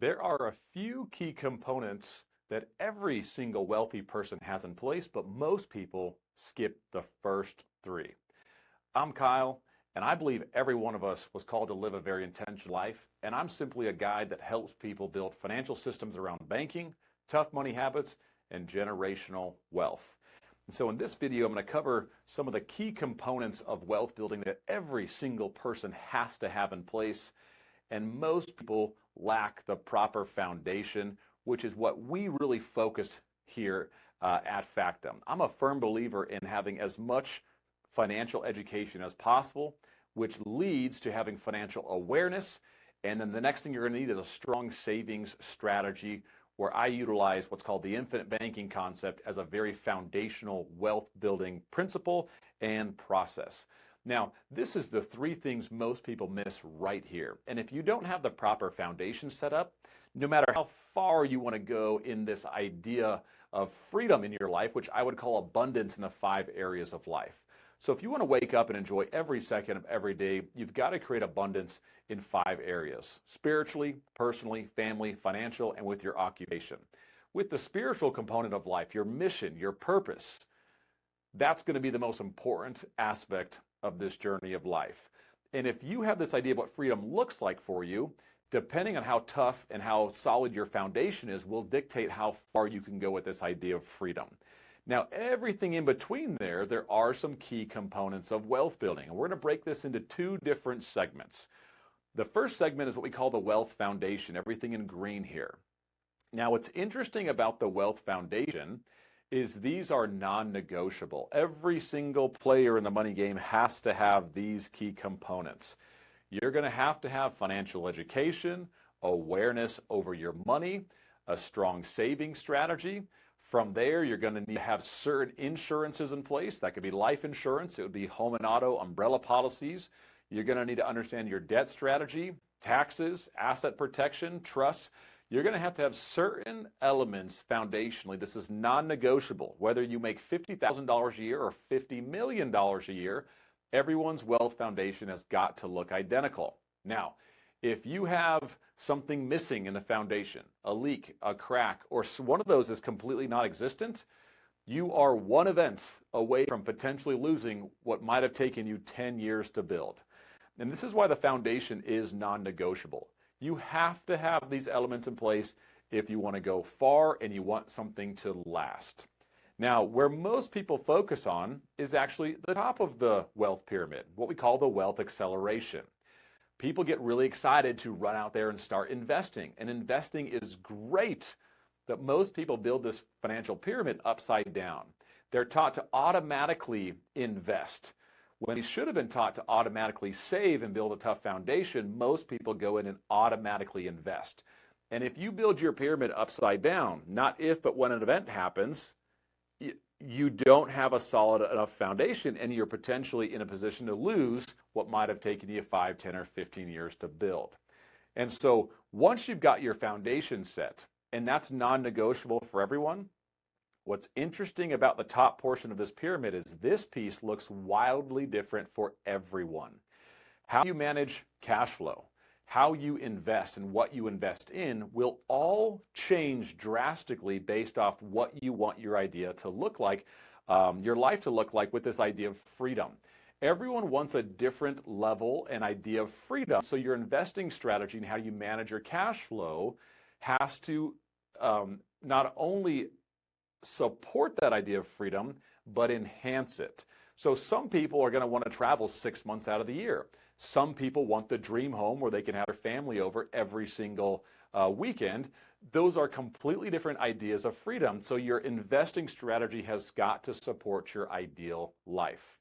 There are a few key components that every single wealthy person has in place, but most people skip the first three. I'm Kyle, and I believe every one of us was called to live a very intentional life, and I'm simply a guide that helps people build financial systems around banking, tough money habits, and generational wealth. And so in this video, I'm going to cover some of the key components of wealth building that every single person has to have in place. And most people lack the proper foundation, which is what we really focus here at Factum. I'm a firm believer in having as much financial education as possible, which leads to having financial awareness. And then the next thing you're going to need is a strong savings strategy, where I utilize what's called the infinite banking concept as a very foundational wealth building principle and process. Now, this is the three things most people miss right here. And if you don't have the proper foundation set up, no matter how far you want to go in this idea of freedom in your life, which I would call abundance in the 5 areas of life. So if you want to wake up and enjoy every second of every day, you've got to create abundance in 5 areas: spiritually, personally, family, financial, and with your occupation. With the spiritual component of life, your mission, your purpose, that's going to be the most important aspect of this journey of life. And if you have this idea of what freedom looks like for you, depending on how tough and how solid your foundation is, will dictate how far you can go with this idea of freedom. Now, everything in between there are some key components of wealth building. And we're going to break this into 2 different segments. The first segment is what we call the wealth foundation, everything in green here. Now, what's interesting about the wealth foundation is these are non-negotiable. Every single player in the money game has to have these key components. You're going to have financial education, awareness over your money, a strong saving strategy. From there, you're going to need to have certain insurances in place. That could be life insurance. It would be home and auto, umbrella policies. You're going to need to understand your debt strategy, taxes, asset protection, trusts. You're going to have certain elements foundationally. This is non-negotiable. Whether you make $50,000 a year or $50 million a year, everyone's wealth foundation has got to look identical. Now, if you have something missing in the foundation, a leak, a crack, or one of those is completely non-existent, you are one event away from potentially losing what might have taken you 10 years to build. And this is why the foundation is non-negotiable. You have to have these elements in place if you want to go far and you want something to last. Now, where most people focus on is actually the top of the wealth pyramid, what we call the wealth acceleration. People get really excited to run out there and start investing. And investing is great, but most people build this financial pyramid upside down. They're taught to automatically invest. When they should have been taught to automatically save and build a tough foundation, most people go in and automatically invest. And if you build your pyramid upside down, not if, but when an event happens, you don't have a solid enough foundation, and you're potentially in a position to lose what might have taken you 5, 10, or 15 years to build. And so once you've got your foundation set, and that's non-negotiable for everyone, what's interesting about the top portion of this pyramid is this piece looks wildly different for everyone. How you manage cash flow, how you invest, and what you invest in will all change drastically based off what you want your idea to look like, your life to look like with this idea of freedom. Everyone wants a different level and idea of freedom, so your investing strategy and how you manage your cash flow has to not only support that idea of freedom, but enhance it. So some people are going to want to travel 6 months out of the year. Some people want the dream home where they can have their family over every single weekend. Those are completely different ideas of freedom. So your investing strategy has got to support your ideal life.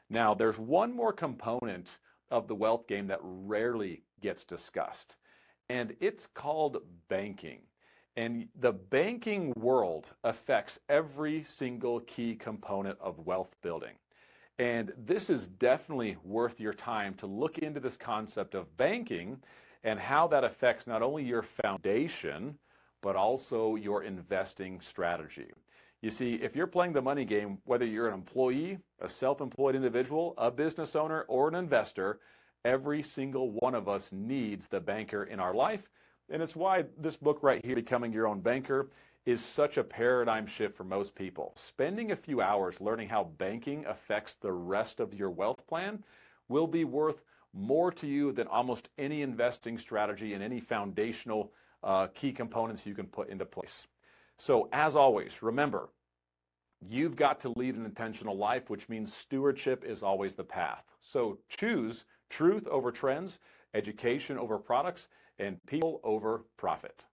Now, there's one more component of the wealth game that rarely gets discussed, and it's called banking. And the banking world affects every single key component of wealth building. And this is definitely worth your time to look into this concept of banking and how that affects not only your foundation, but also your investing strategy. You see, if you're playing the money game, whether you're an employee, a self-employed individual, a business owner, or an investor, every single one of us needs the banker in our life. And it's why this book right here, Becoming Your Own Banker, is such a paradigm shift for most people. Spending a few hours learning how banking affects the rest of your wealth plan will be worth more to you than almost any investing strategy and any foundational key components you can put into place. So as always, remember, you've got to lead an intentional life, which means stewardship is always the path. So choose truth over trends, education over products, and people over profit.